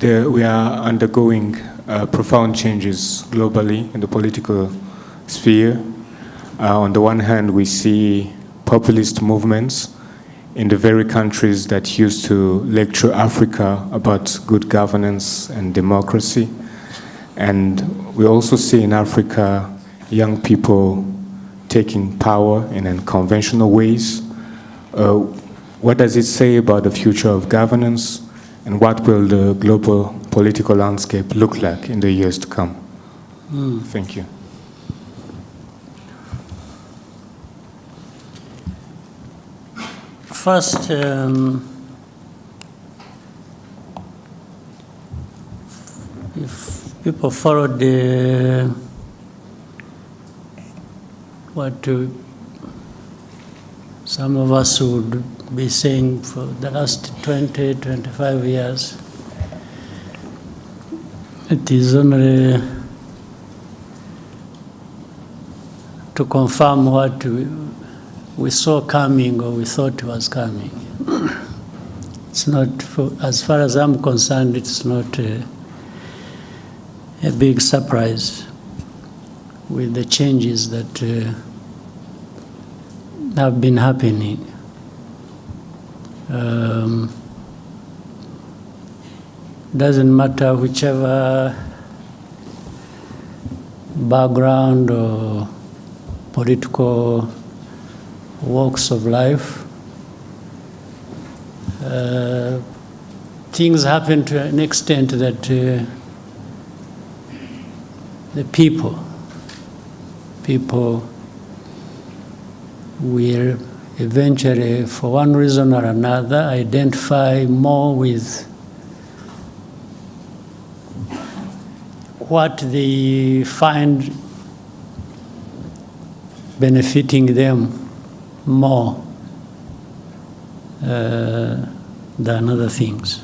We are undergoing profound changes globally in the political sphere. On the one hand, we see populist movements in the very countries that used to lecture Africa about good governance and democracy. And we also see in Africa young people taking power in unconventional ways. What does it say about the future of governance, and what will the global political landscape look like in the years to come? Thank you. First, if people followed what some of us would be saying for the last 20, 25 years, it is only to confirm what we saw coming or we thought was coming. It's not, as far as I'm concerned, it's not a big surprise with the changes that have been happening. Doesn't matter whichever background or political walks of life, things happen to an extent that the people will eventually, for one reason or another, identify more with what they find benefiting them more than other things.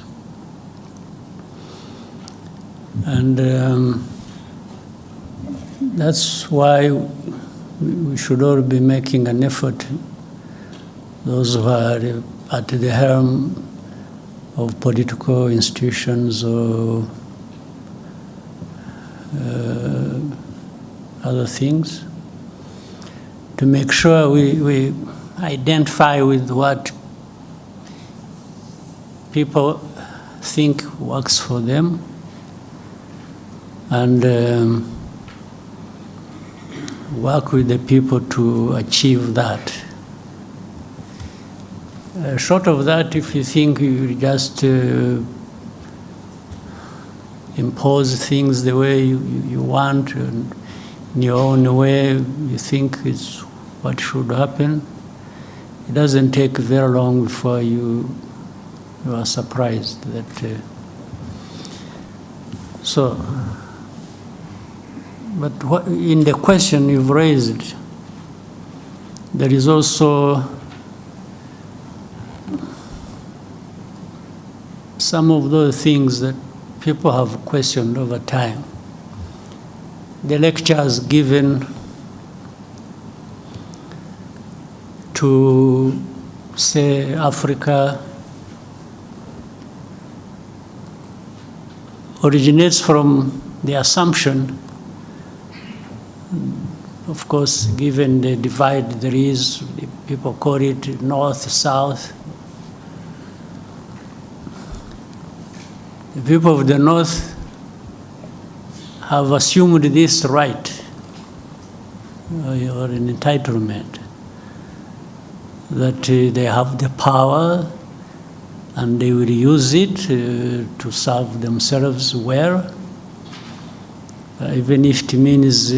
And that's why we should all be making an effort, those who are at the helm of political institutions or other things, to make sure we identify with what people think works for them, and work with the people to achieve that. Short of that, if you think you just impose things the way you want, and in your own way you think it's what should happen, it doesn't take very long before you are surprised that. But what, in the question you've raised, there is also some of those things that people have questioned over time. The lectures given to, say, Africa originates from the assumption, of course, given the divide there is, people call it north, south. The people of the north have assumed this right, or an entitlement, that they have the power and they will use it to serve themselves well, even if it means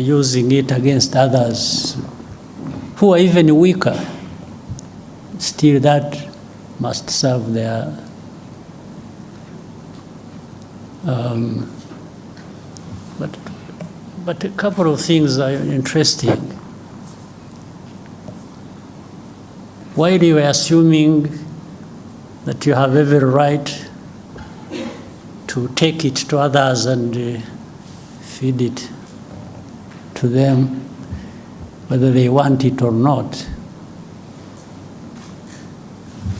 using it against others who are even weaker. Still, that must serve their but a couple of things are interesting. While you are assuming that you have every right to take it to others and feed it to them, whether they want it or not,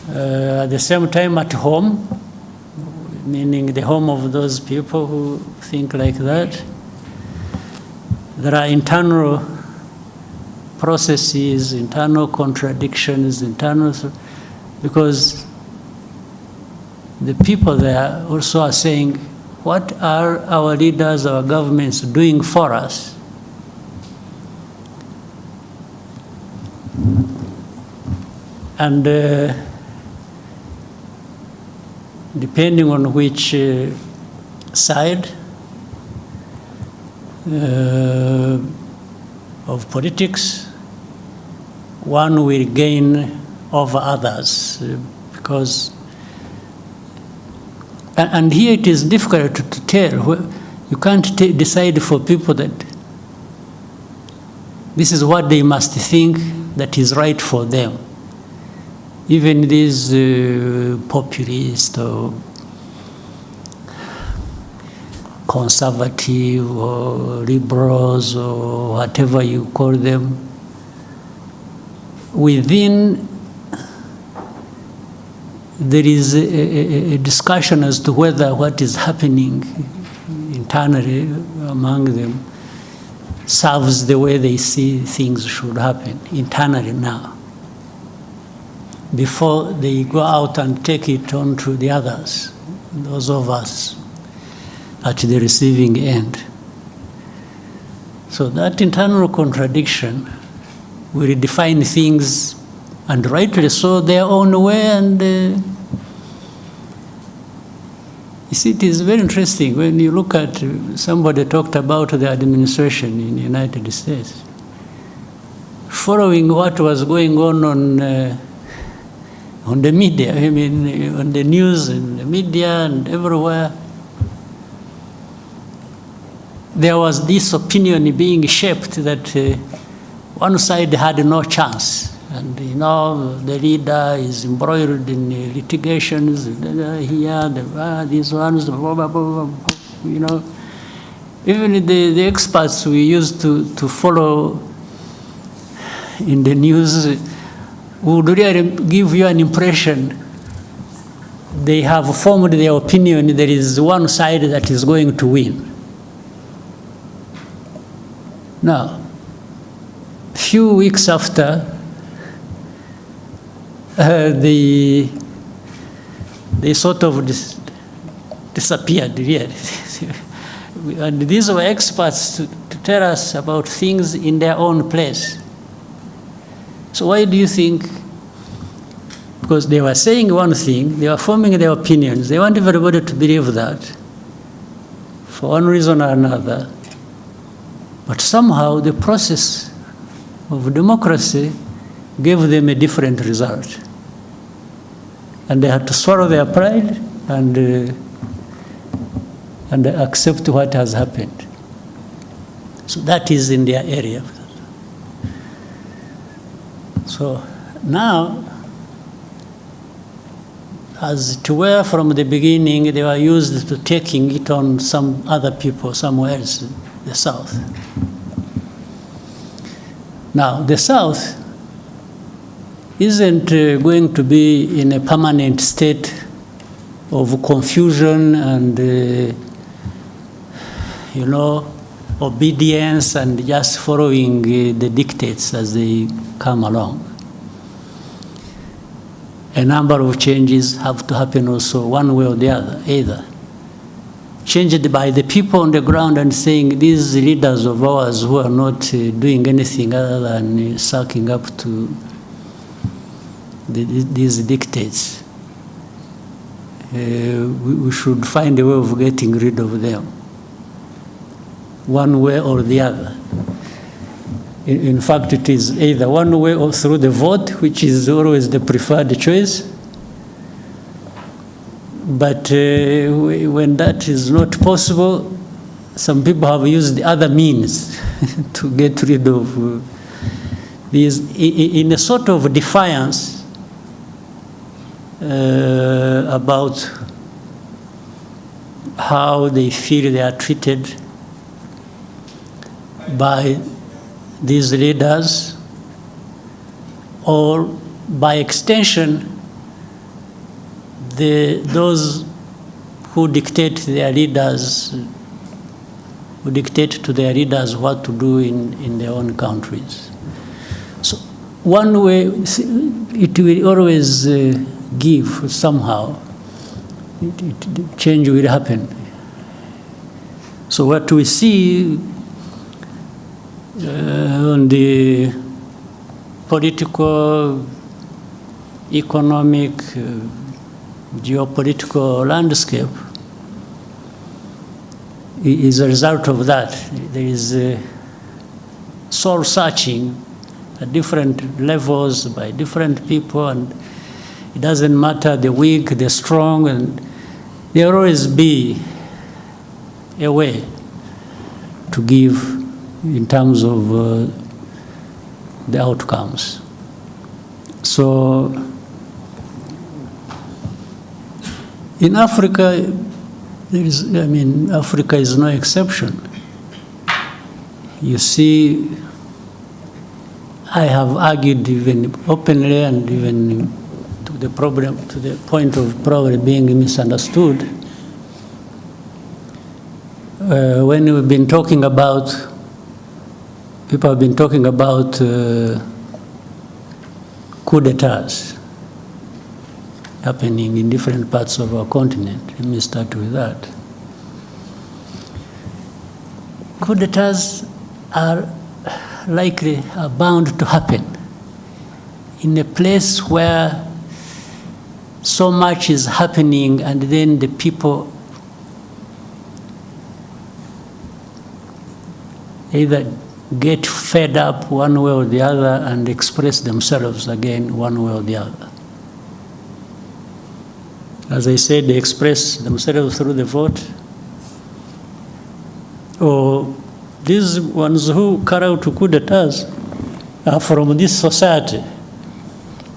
At the same time, at home, meaning the home of those people who think like that, there are internal processes, internal contradictions, because the people there also are saying, what are our leaders, our governments doing for us? And depending on which side of politics, one will gain over others, because, and here it is difficult to tell. You can't decide for people that this is what they must think that is right for them. Even these populist or conservative or liberals or whatever you call them, within there is a discussion as to whether what is happening internally among them serves the way they see things should happen internally now, before they go out and take it on to the others, those of us at the receiving end. So that internal contradiction will define things, and rightly so, their own way. And you see, it is very interesting when you look at, somebody talked about the administration in the United States. Following what was going on the media, I mean, on the news and the media and everywhere, there was this opinion being shaped that one side had no chance. And, you know, the leader is embroiled in litigations, here, these ones, blah, blah, blah, blah, you know. Even the experts we used to follow in the news would really give you an impression they have formed their opinion there is one side that is going to win. Now, few weeks after, they sort of disappeared, really. And these were experts to tell us about things in their own place. So why do you think? Because they were saying one thing, they were forming their opinions, they want everybody to believe that, for one reason or another. But somehow the process of democracy gave them a different result. And they had to swallow their pride and accept what has happened. So that is in their area. So now, as it were from the beginning, they were used to taking it on some other people somewhere else, the South. Now, the South isn't going to be in a permanent state of confusion and, you know, obedience and just following the dictates as they come along. A number of changes have to happen also one way or the other, either changed by the people on the ground and saying these leaders of ours who are not doing anything other than sucking up to these dictates. We should find a way of getting rid of them, one way or the other. In fact, it is either one way or through the vote, which is always the preferred choice. But when that is not possible, some people have used the other means to get rid of these, in a sort of defiance about how they feel they are treated by these leaders, or by extension, those who dictate to their leaders what to do in their own countries. So one way, it will always give somehow, change will happen. So what we see on the political, economic, geopolitical landscape is a result of that. There is soul searching at different levels by different people, and it doesn't matter the weak, the strong, and there will always be a way to give in terms of the outcomes. So in Africa, Africa is no exception. You see, I have argued even openly and even to the point of probably being misunderstood. When we've been talking about, people have been talking about coup d'etats happening in different parts of our continent. Let me start with that. Coup d'etats are bound to happen in a place where so much is happening, and then the people either get fed up one way or the other and express themselves again one way or the other. As I said, they express themselves through the vote, or these ones who carry out coup d'etats are from this society.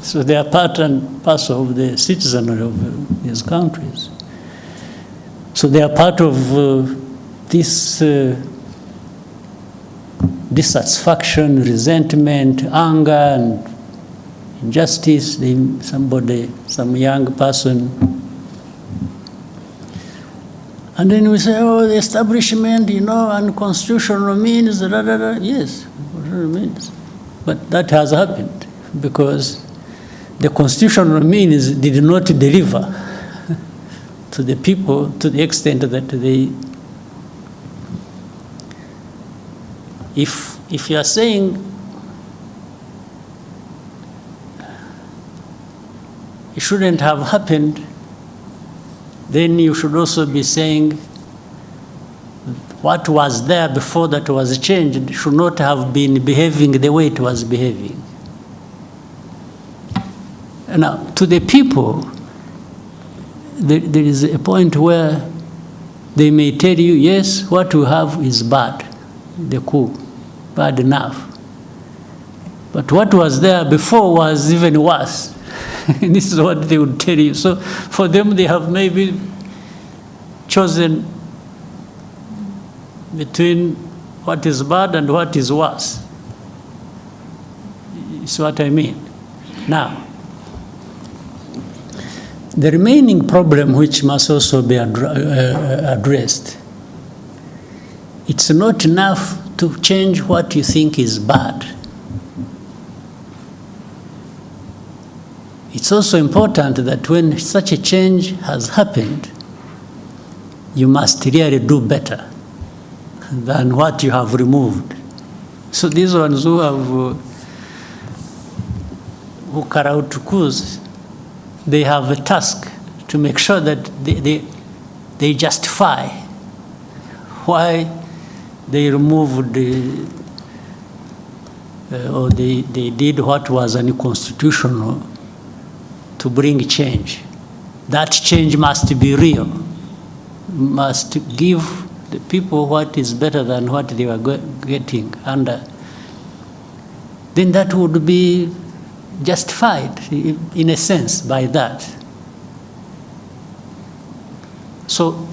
So they are part and parcel of the citizenry of these countries. So they are part of this dissatisfaction, resentment, anger, and injustice. Some young person. And then we say, oh, the establishment, unconstitutional means, Yes, whatever it means. But that has happened because the constitutional means did not deliver to the people to the extent that they. If you are saying it shouldn't have happened, then you should also be saying what was there before that was changed should not have been behaving the way it was behaving. Now, to the people, there is a point where they may tell you, yes, what you have is bad, the coup, bad enough. But what was there before was even worse. This is what they would tell you. So for them, they have maybe chosen between what is bad and what is worse. Is what I mean. Now, the remaining problem, which must also be addressed, it's not enough to change what you think is bad. It's also important that when such a change has happened, you must really do better than what you have removed. So these ones who carry out coups, they have a task to make sure that they justify why they removed or they did what was unconstitutional to bring change. That change must be real, must give the people what is better than what they were getting under. Then that would be justified, in a sense, by that. So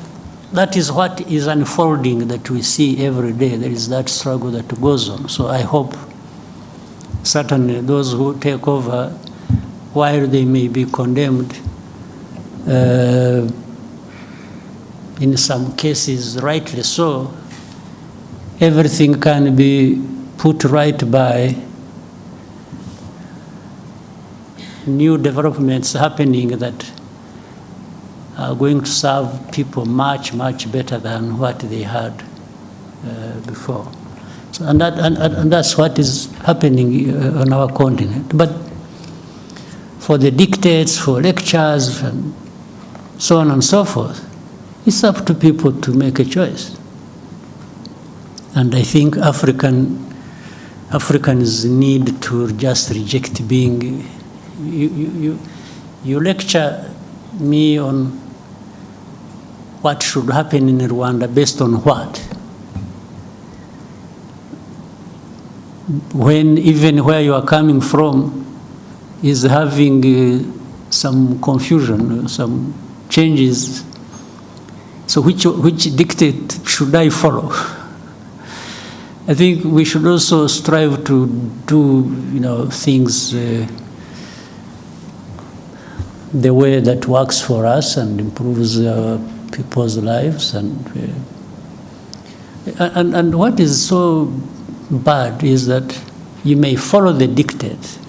that is what is unfolding that we see every day. There is that struggle that goes on. So I hope certainly those who take over, while they may be condemned, in some cases, rightly so, everything can be put right by new developments happening that are going to serve people much, much better than what they had before. So, and that's what is happening on our continent. But for the dictates, for lectures, and so on and so forth, it's up to people to make a choice. And I think Africans need to just reject being. You lecture me on what should happen in Rwanda based on what? When even where you are coming from is having some confusion, some changes. So which dictate should I follow? I think we should also strive to do things the way that works for us and improves people's lives. And what is so bad is that you may follow the dictate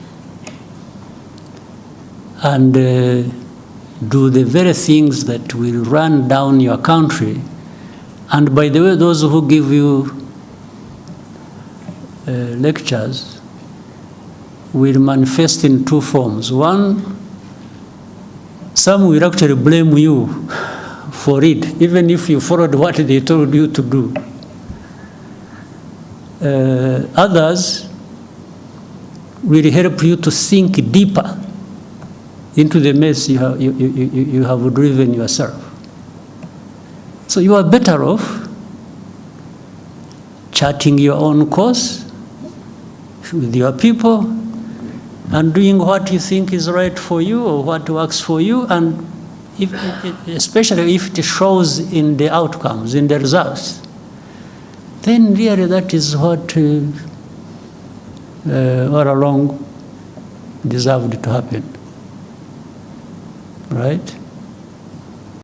and do the very things that will run down your country. And by the way, those who give you lectures will manifest in two forms. One, some will actually blame you for it, even if you followed what they told you to do. Others will help you to sink deeper into the mess you have driven yourself. So you are better off charting your own course with your people and doing what you think is right for you or what works for you, and especially if it shows in the outcomes, in the results, then really that is what all along deserved to happen. Right?